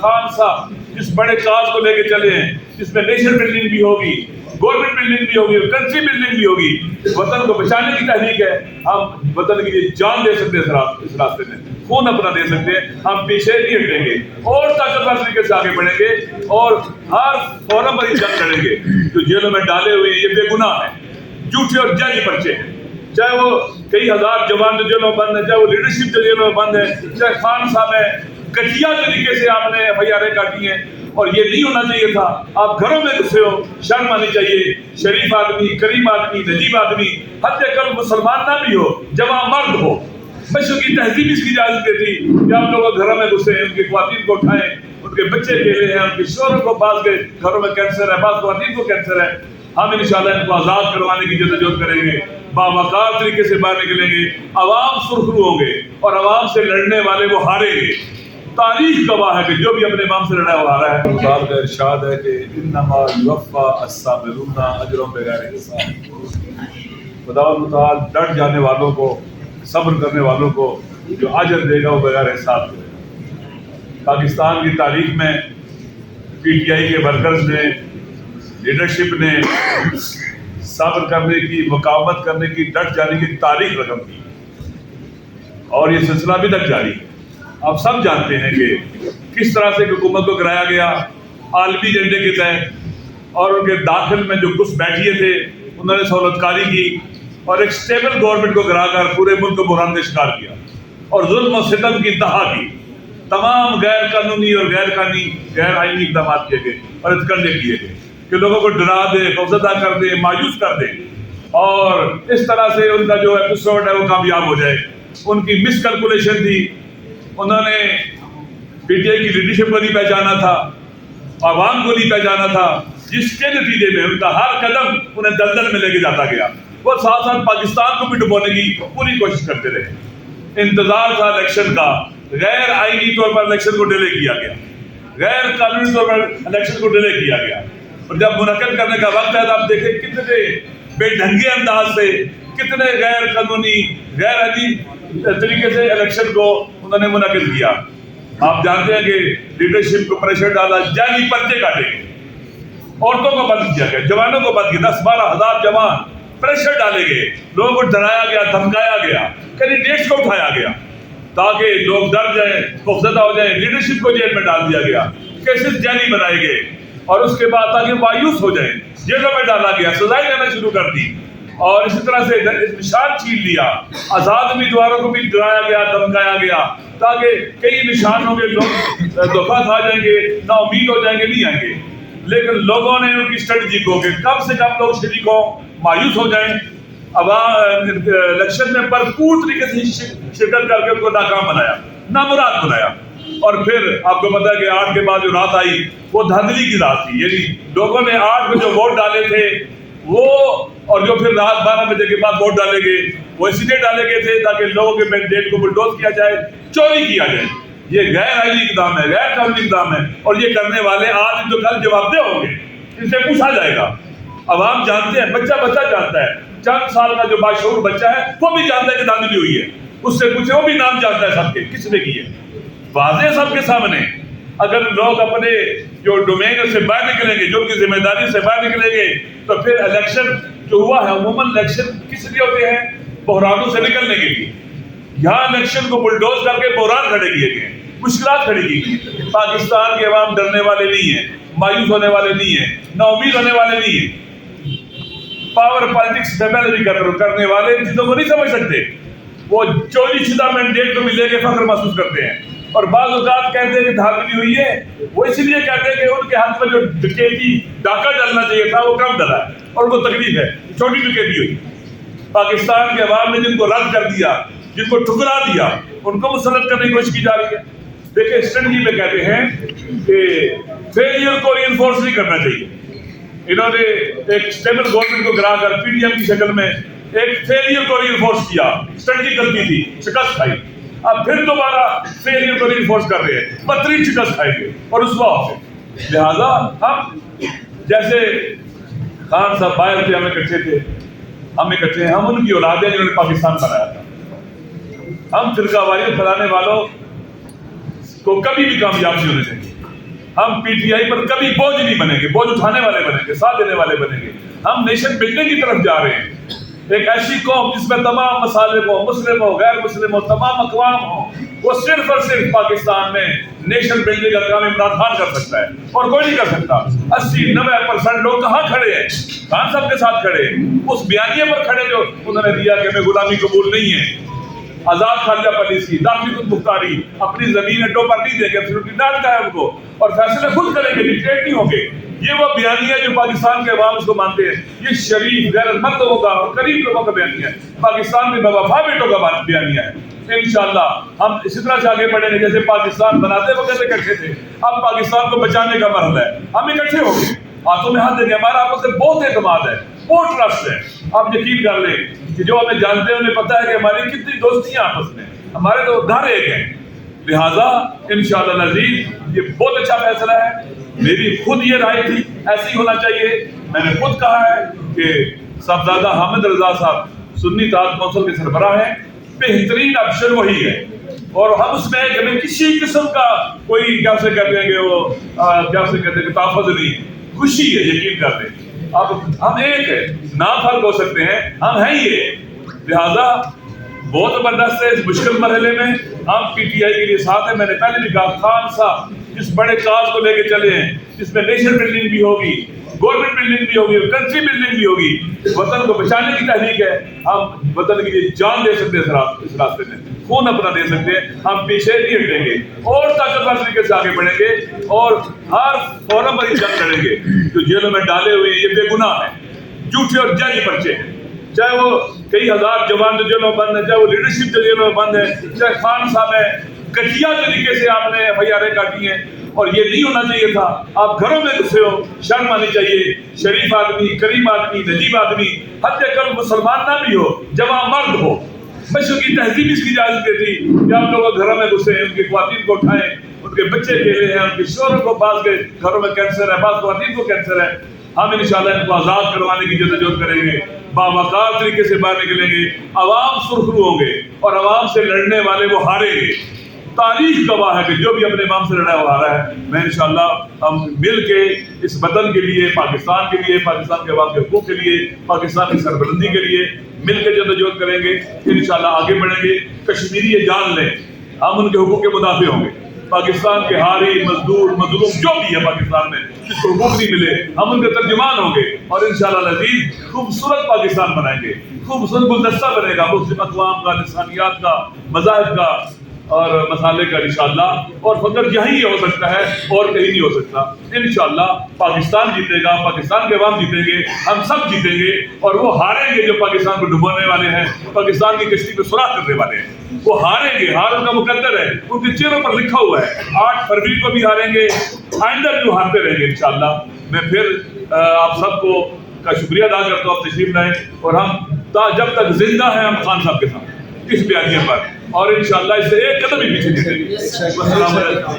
خان صاحب جس بڑے کاز کو لے کے چلے ہیں، جس میں نیشنل بلڈنگ بھی ہوگی، گورنمنٹ بلڈنگ بھی ہوگی، کنٹری بلڈنگ بھی ہوگی، وطن کو بچانے کی تحریک ہے، ہم وطن کی جان دے سکتے ہیں، اس راستے میں خون اپنا دے سکتے ہیں، ہم پیچھے نہیں ہٹیں گے اور طاقتور طریقے سے آگے بڑھیں گے اور ہر فورم پر جنگ لڑیں گے۔ جو جیلوں میں ڈالے ہوئے یہ بے گناہ ہیں، جھوٹے اور جعلی پرچے ہیں، چاہے وہ کئی ہزار جوان جو جیلوں میں بند ہیں، چاہے وہ لیڈرشپ جو جیلوں میں بند ہے، چاہے خان صاحب ہے، گٹیا طریقے سے آپ نے FIR کاٹی ہیں، اور یہ نہیں ہونا چاہیے تھا۔ آپ گھروں میں گھسے ہو، شرم آنی چاہیے، شریف آدمی، کریم آدمی، نجیب آدمی، حتی کل مسلمان نہ بھی ہو، جوان مرد ہو، مشرق کی تہذیب اس کی اجازت دیتی کہ آپ لوگ گھروں میں گھسے ہیں، ان کی خواتین کو اٹھائیں، ان کے بچے کھیلے ہیں، ان کے شوہروں کو، بعض کے گھروں میں کینسر ہے، بعض خواتین کو کینسر ہے۔ ہم انشاءاللہ ان کو آزاد کروانے کی جدوجہد کریں گے، باوقار طریقے سے باہر نکلیں گے، عوام سرخرو ہوں گے اور عوام سے لڑنے والے وہ ہاریں گے۔ تاریخ گواہ ہے کہ جو بھی اپنے امام سے لڑا ہے وہ ہارا ہے۔ اللہ کا ارشاد ہے کہ انما یوفی الصابرون اجرهم بغیر حساب۔ خدا متعال ڈٹ جانے والوں کو، صبر کرنے والوں کو جو اجر دے گا وہ بغیر حساب دے گا۔ پاکستان کی تاریخ میں PTI کے ورکرز نے، لیڈرشپ نے صبر کرنے کی، مقاومت کرنے کی، ڈٹ جانے کی تاریخ رقم کی، اور یہ سلسلہ ابھی تک جاری ہے۔ آپ سب جانتے ہیں کہ کس طرح سے حکومت کو گرایا گیا عالمی ایجنڈے کے تحت، اور ان کے داخل میں جو کچھ بیٹھیے تھے انہوں نے سہولت کاری کی اور ایک سٹیبل گورنمنٹ کو گرا کر پورے ملک کو بحران کا شکار کیا اور ظلم و ستم کی انتہا کی۔ تمام غیر قانونی اور غیر آئینی اقدامات کیے گئے اور اتکنڈے کیے گئے کہ لوگوں کو ڈرا دے، خوفزدہ کر دے، مایوس کر دے، اور اس طرح سے ان کا جو ایپیسوڈ ہے وہ کامیاب ہو جائے۔ ان کی مس کیلکولیشن تھی، انہوں نے PTI کی لیڈرشپ کو نہیں پہچانا تھا، عوام کو نہیں پہچانا تھا، جس کے نتیجے میں ان کا ہر قدم انہیں دلدل میں لے کے جاتا گیا۔ وہ ساتھ ساتھ پاکستان کو بھی ڈبونے کی پوری کوشش کرتے رہے۔ انتظار تھا الیکشن کا، غیر آئینی طور پر الیکشن کو ڈیلے کیا گیا، غیر قانونی طور پر الیکشن کو ڈیلے کیا گیا، اور جب منعقد کرنے کا وقت ہے تو آپ دیکھیں کتنے بے ڈھنگے انداز سے، کتنے غیر قانونی، غیر آئینی طریقے سے الیکشن کو انہوں نے منعقد کیا۔ آپ جانتے ہیں کہ لیڈرشپ کو پریشر ڈالا، جعلی پرچے کاٹے گئے، عورتوں کو بند کیا گیا، جوانوں کو بند کیا، 10-12 ہزار جوان پریشر ڈالے گئے، لوگوں کو ڈرایا گیا، دھمکایا گیا، کینڈیڈیٹس کو اٹھایا گیا تاکہ لوگ ڈر جائیں، خوفزدہ ہو جائیں، لیڈرشپ کو جیل میں ڈال دیا گیا، کیسز جعلی بنائے گئے، اور اس کے بعد تاکہ مایوس ہو جائیں جیلوں میں ڈالا گیا، سزائیں دینا شروع کر دی، اور اسی طرح سے نشان چھین لیا۔ آزاد امیدواروں کو بھی ڈرایا گیا، دھمکایا گیا تاکہ کئی نشان ہوں گے، لوگ دھوکہ کھا جائیں گے، نا امید ہو جائیں گے، نہیں آئیں گے۔ لیکن لوگوں نے ان کی اسٹریٹجی کو کہ کم سے کم لوگ شریک ہوں، مایوس ہو جائیں، الیکشن میں بھرپور طریقے سے شرکت کر کے ان کو ناکام بنایا، نامراد بنایا۔ اور پھر آپ کو پتا ہے کہ 8 کے بعد جو رات آئی وہ دھاندلی کی رات تھی، یعنی لوگوں نے 8 میں جو ووٹ ڈالے تھے وہ، اور جو پھر رات 12 بجے کے بعد ووٹ ڈالے گئے وہ اس لیے ڈالے گئے تھے تاکہ لوگوں کے مینڈیٹ کو بلڈوز کیا جائے، چوری کیا جائے۔ یہ غیر آئینی اقدام ہے، غیر قانونی اقدام ہے، اور یہ کرنے والے آج تو کل جواب دہ ہوں گے، ان سے پوچھا جائے گا۔ عوام جانتے ہیں، بچہ جانتا ہے، چند سال کا جو باشعور بچہ ہے وہ بھی جانتا ہے کہ دھاندلی ہوئی ہے، اس سے پوچھے، وہ بھی نام جانتا ہے سب کے، کس نے کی ہے، واضح سب کے سامنے۔ اگر لوگ اپنے جو ڈومین سے باہر نکلیں گے، جو ان کی ذمہ داری سے باہر نکلیں گے، تو پھر الیکشن جو ہوا ہے، عموماً الیکشن کس لیے ہوتے ہیں؟ بحرانوں سے نکلنے کے لیے۔ یہاں الیکشن کو بلڈوز کر کے بحران کھڑے کیے گئے، مشکلات کھڑی کی گئی۔ پاکستان کے عوام ڈرنے والے نہیں ہیں، مایوس ہونے والے نہیں ہیں، نا امید ہونے والے نہیں ہیں۔ پاور پالیٹکس پہلے بھی کرنے والے ان چیزوں کو نہیں سمجھ سکتے، وہ چوری شدہ مینڈیٹ کو بھی لے کے فخر محسوس کرتے ہیں، اور بعض اوقات کہتے ہیں کہ دھاندلی ہوئی ہے، وہ اس لیے کہتے ہیں کہ ان کے ہاتھ میں جو ڈکیتی ڈاکہ ڈالنا چاہیے تھا وہ کم ڈلا ہے، اور ان کو تکلیف ہے، چھوٹی ڈکیتی ہوئی۔ پاکستان کے عوام نے جن کو رد کر دیا، جن کو ٹھکرا دیا، ان کو مسلط کرنے کی کوشش کی جا رہی ہے۔ دیکھیں اسٹریٹجی میں کہتے ہیں کہ فیلئر کو ری انفورس نہیں کرنا چاہیے۔ انہوں نے ایک اسٹیبل گورنمنٹ کو گرا کر PDM کی شکل میں ایک فیلئر کو ری انفورس کیا، اسٹریٹجی غلطی تھی، شکست کھائی، اب پھر دوبارہ فیلئر کو ری انفورس کر رہے ہیں، بدترین شکست کھائیں گے، اور اس وقت لہذا ہم جیسے خان صاحب باہر تھے، ہم اکٹھے تھے، ہم اکٹھے ہیں، ہم ان کی اولاد ہیں جنہوں نے پاکستان بنایا تھا۔ ہم فرقہ واریت پھیلانے والوں کو کبھی بھی کامیاب نہیں ہونے دیں گے۔ ہم پی ٹی آئی پر کبھی بوجھ نہیں بنیں گے، بوجھ اٹھانے والے بنیں گے، ساتھ دینے والے بنیں گے. ہم نیشن بلڈنگ کی طرف جا رہے ہیں، ایک ایسی قوم جس میں تمام مسالک ہو، مسلم ہو، غیر مسلم ہو، تمام اقوام ہوں. وہ صرف اور صرف پاکستان میں نیشن بلڈنگ کا کام عمران خان کر سکتا ہے اور کوئی نہیں کر سکتا. 80-90% لوگ کہاں کھڑے ہیں؟ خان صاحب کے ساتھ کھڑے ہیں، اس بیانیے پر کھڑے جو انہوں نے دیا کہ ہمیں غلامی قبول نہیں ہے، آزاد خارجہ پالیسی، داخلی خود مختاری، اپنی زمین اڈوں پر نہیں دیں گے، ایبسولوٹلی ڈالتا ہے ان کو، اور فیصلے خود کریں گے، ڈکٹیٹ نہیں ہوں گے. یہ وہ بیانیہ ہے جو پاکستان کے عوام اس کو مانتے ہیں. یہ شریف غیرت مند لوگوں کا اور قریب لوگوں کا بیانیہ ہے، پاکستان کے بوفا بیٹوں کا بیانیہ ہے. انشاءاللہ ہم اسی طرح سے آگے بڑھیں گے جیسے پاکستان بناتے وقت اکٹھے تھے، اب پاکستان کو بچانے کا مرحلہ ہے، ہم اکٹھے ہو گئے، ہاتھوں میں ہاتھ دیں گے. ہمارا آپس میں بہت اعتماد ہے، بہت ٹرسٹ ہے. آپ یقین کر لیں کہ جو ہمیں جانتے ہیں انہیں پتہ ہے کہ ہماری کتنی دوستیاں آپس میں، ہمارے تو گھر ایک ہیں. لہٰذا انشاءاللہ العزیز یہ بہت اچھا فیصلہ ہے. میری خود یہ رائے تھی ایسی ہونا چاہیے. میں نے خود کہا ہے کہ صاحبزادہ حامد رضا صاحب سنی اتحاد کونسل کے سربراہ ہیں، بہترین آپشن وہی ہے. اور ہم اس میں کہ کسی قسم کا کوئی کیا سے کہتے ہیں کہ وہ کیا سے کہتے ہیں کہ تحفظ نہیں، خوشی ہے. یقین کر لیں اب ہم ایک ہے، نام فرق ہو سکتے ہیں، ہم ہیں یہ. لہذا بہت زبردست ہے. اس مشکل مرحلے میں ہم پی ٹی آئی کے لیے ساتھ ہیں. میں نے پہلے بھی کہا خان صاحب جس بڑے کاز کو لے کے چلے ہیں، جس میں نیشن بلڈنگ بھی ہوگی، گورنمنٹ بلڈنگ بھی ہوگی، کنٹری بلڈنگ بھی ہوگی، وطن کو بچانے کی تحریک ہے. ہم وطن کے لیے جان دے سکتے ہیں، اس راستے میں خون اپنا دے سکتے ہیں. ہم پیچھے نہیں ہٹیں گے اور طاقتور طریقے سے آگے بڑھیں گے اور ہر فورم پر یہ جنگ لڑیں گے. جو جیلوں میں ڈالے ہوئے یہ بے گناہ ہیں، جھوٹے اور جعلی پرچے ہیں، چاہے وہ کئی ہزار جوان جو جیلوں میں بند ہیں، چاہے وہ لیڈرشپ جو جیلوں میں بند ہے، چاہے خان صاحب ہے. گٹیا طریقے سے آپ نے FIR کاٹی ہیں اور یہ نہیں ہونا چاہیے تھا. آپ گھروں میں گھسے ہو، شرم آنی چاہیے. شریف آدمی، کریم آدمی، نجیب آدمی، حتی کل مسلمان نہ بھی ہو، جوان مرد ہو، مشرق کی تہذیب اس کی اجازت دیتی کہ آپ لوگ گھروں میں گھسے ہیں، ان کی خواتین کو اٹھائیں، ان کے بچے کھیلے ہیں، ان کے شوہروں کو، بعض کے گھروں میں کینسر ہے، بعض خواتین کو کینسر ہے. ہم انشاءاللہ ان کو آزاد کروانے کی جدوجہد کریں گے، باوقار طریقے سے باہر نکلیں گے. عوام سرخرو ہوں گے اور عوام سے لڑنے والے وہ ہاریں گے. تاریخ گواہ ہے کہ جو بھی اپنے امام سے لڑا ہے وہ ہارا ہے. میں انشاءاللہ ہم مل کے اس وطن کے لیے، پاکستان کے لیے، پاکستان کے عوام کے حقوق کے لیے، پاکستان کی سربلندی کے لیے مل کے جدوجہد کریں گے. انشاءاللہ آگے بڑھیں گے. کشمیری یہ جان لیں ہم ان کے حقوق کے مدافع ہوں گے. پاکستان کے حاری، مزدور، مظلوم جو بھی ہے پاکستان میں جس کو حقوق نہیں ملے، ہم ان کے ترجمان ہوں گے اور انشاءاللہ العزیز خوبصورت پاکستان بنائیں گے. خوبصورت گلدستہ بنے گا مسلم اقوام کا، لسانیات کا، مذاہب کا اور مسالے کا انشاءاللہ. اور فقط یہی ہو سکتا ہے اور کہیں نہیں ہو سکتا. انشاءاللہ پاکستان جیتے گا، پاکستان کے عوام جیتیں گے، ہم سب جیتیں گے. اور وہ ہاریں گے جو پاکستان کو ڈبونے والے ہیں، پاکستان کی کشتی کو سوراخ کرنے والے ہیں. وہ ہاریں گے، ہار ان کا مقدر ہے، ان کے چہروں پر لکھا ہوا ہے. 8 فروری کو بھی ہاریں گے، آئندہ بھی ہارتے رہیں گے انشاءاللہ. میں پھر آپ سب کو کا شکریہ ادا کرتا ہوں. آپ تشریف لائیں اور ہم جب تک زندہ ہیں ہم خان صاحب کے ساتھ اس بیانیے پر، اور انشاءاللہ اس سے ایک قدم بھی پیچھے نہیں جائیں گے. السلام علیکم.